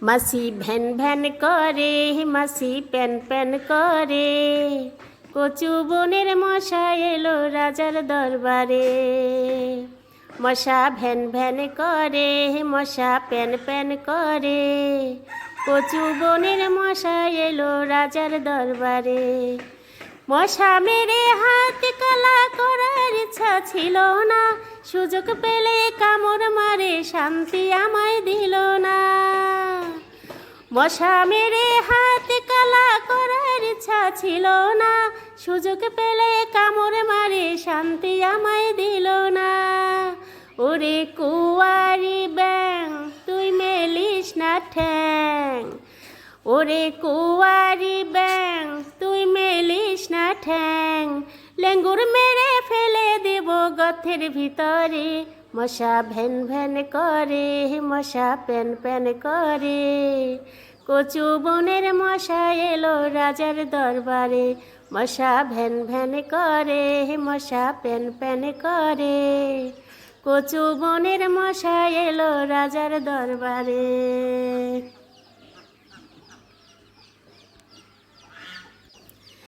মাসি van van করে, মাসি প্যান প্যান করে, কচু বনের মশা এলো রাজার দরবারে। মশা ভ্যান ভ্যান করে, মশা প্যান প্যান করে, কচু বনের মশা এলো রাজার দরবারে। মশা মেরে হাত কালা করার ইচ্ছা ছিল না, সুযোগ পেলে কামড় মারে শান্তি আমায় দিল না। মশা মেরে হাত কালা করার ইচ্ছা ছিল না, সুযোগ পেলে কামড় মারে শান্তি আমায় দিল না। ওরে কুয়ারি ব্যাং তুই মেলিস না ঠ্যাং, ওরে কুয়ারি ব্যাং তুই মেলিস না ঠ্যাং, লেঙ্গুর মেরে ফেলে দেব গর্তের ভিতরে। মশা ভ্যান ভ্যান করে, মশা প্যান প্যান করে, কচু বনের মশা এলো রাজার দরবারে। মশা ভ্যান ভ্যান করে, মশা প্যান প্যান করে, কচু বনের মশা এলো রাজার দরবারে।